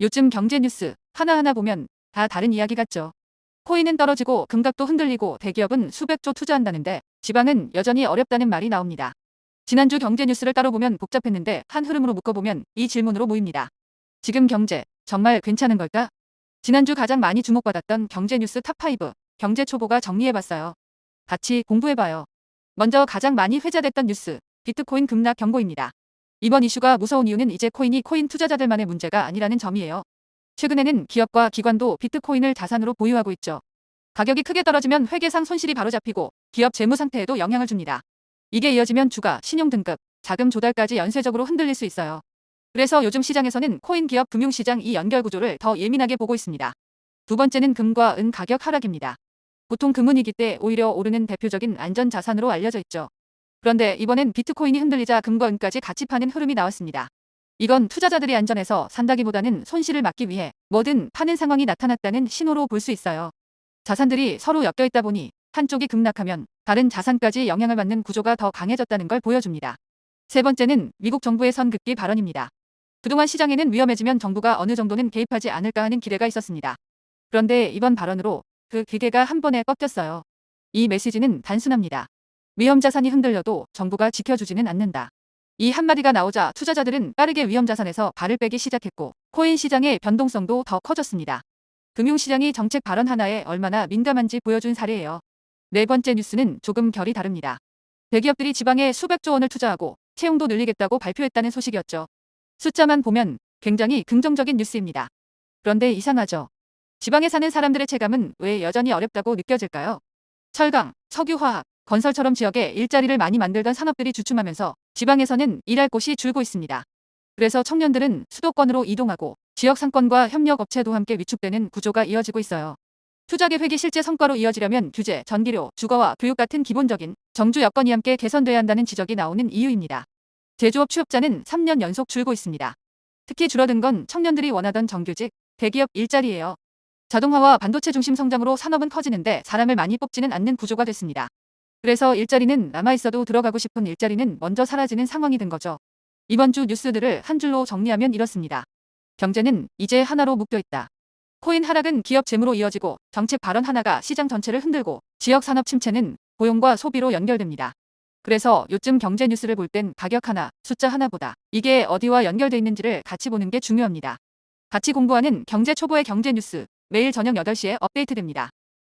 요즘 경제 뉴스 하나하나 보면 다 다른 이야기 같죠. 코인은 떨어지고 금값도 흔들리고 대기업은 수백조 투자한다는데 지방은 여전히 어렵다는 말이 나옵니다. 지난주 경제 뉴스를 따로 보면 복잡했는데 한 흐름으로 묶어보면 이 질문으로 모입니다. 지금 경제 정말 괜찮은 걸까? 지난주 가장 많이 주목받았던 경제 뉴스 탑5 경제 초보가 정리해봤어요. 같이 공부해봐요. 먼저 가장 많이 회자됐던 뉴스 비트코인 급락 경고입니다. 이번 이슈가 무서운 이유는 이제 코인이 코인 투자자들만의 문제가 아니라는 점이에요. 최근에는 기업과 기관도 비트코인을 자산으로 보유하고 있죠. 가격이 크게 떨어지면 회계상 손실이 바로 잡히고 기업 재무 상태에도 영향을 줍니다. 이게 이어지면 주가, 신용 등급, 자금 조달까지 연쇄적으로 흔들릴 수 있어요. 그래서 요즘 시장에서는 코인 기업 금융시장 이 연결 구조를 더 예민하게 보고 있습니다. 두 번째는 금과 은 가격 하락입니다. 보통 금은 위기 때 오히려 오르는 대표적인 안전 자산으로 알려져 있죠. 그런데 이번엔 비트코인이 흔들리자 금과 은까지 같이 파는 흐름이 나왔습니다. 이건 투자자들이 안전해서 산다기보다는 손실을 막기 위해 뭐든 파는 상황이 나타났다는 신호로 볼 수 있어요. 자산들이 서로 엮여 있다 보니 한쪽이 급락하면 다른 자산까지 영향을 받는 구조가 더 강해졌다는 걸 보여줍니다. 세 번째는 미국 정부의 선긋기 발언입니다. 그동안 시장에는 위험해지면 정부가 어느 정도는 개입하지 않을까 하는 기대가 있었습니다. 그런데 이번 발언으로 그 기대가 한 번에 꺾였어요. 이 메시지는 단순합니다. 위험 자산이 흔들려도 정부가 지켜주지는 않는다. 이 한마디가 나오자 투자자들은 빠르게 위험 자산에서 발을 빼기 시작했고 코인 시장의 변동성도 더 커졌습니다. 금융시장이 정책 발언 하나에 얼마나 민감한지 보여준 사례예요. 네 번째 뉴스는 조금 결이 다릅니다. 대기업들이 지방에 수백조 원을 투자하고 채용도 늘리겠다고 발표했다는 소식이었죠. 숫자만 보면 굉장히 긍정적인 뉴스입니다. 그런데 이상하죠. 지방에 사는 사람들의 체감은 왜 여전히 어렵다고 느껴질까요? 철강, 석유화학, 건설처럼 지역에 일자리를 많이 만들던 산업들이 주춤하면서 지방에서는 일할 곳이 줄고 있습니다. 그래서 청년들은 수도권으로 이동하고 지역 상권과 협력업체도 함께 위축되는 구조가 이어지고 있어요. 투자 계획이 실제 성과로 이어지려면 규제, 전기료, 주거와 교육 같은 기본적인 정주 여건이 함께 개선돼야 한다는 지적이 나오는 이유입니다. 제조업 취업자는 3년 연속 줄고 있습니다. 특히 줄어든 건 청년들이 원하던 정규직, 대기업 일자리예요. 자동화와 반도체 중심 성장으로 산업은 커지는데 사람을 많이 뽑지는 않는 구조가 됐습니다. 그래서 일자리는 남아있어도 들어가고 싶은 일자리는 먼저 사라지는 상황이 된 거죠. 이번 주 뉴스들을 한 줄로 정리하면 이렇습니다. 경제는 이제 하나로 묶여있다. 코인 하락은 기업 재무로 이어지고 정책 발언 하나가 시장 전체를 흔들고 지역 산업 침체는 고용과 소비로 연결됩니다. 그래서 요즘 경제 뉴스를 볼 땐 가격 하나, 숫자 하나보다 이게 어디와 연결돼 있는지를 같이 보는 게 중요합니다. 같이 공부하는 경제 초보의 경제 뉴스 매일 저녁 8시에 업데이트됩니다.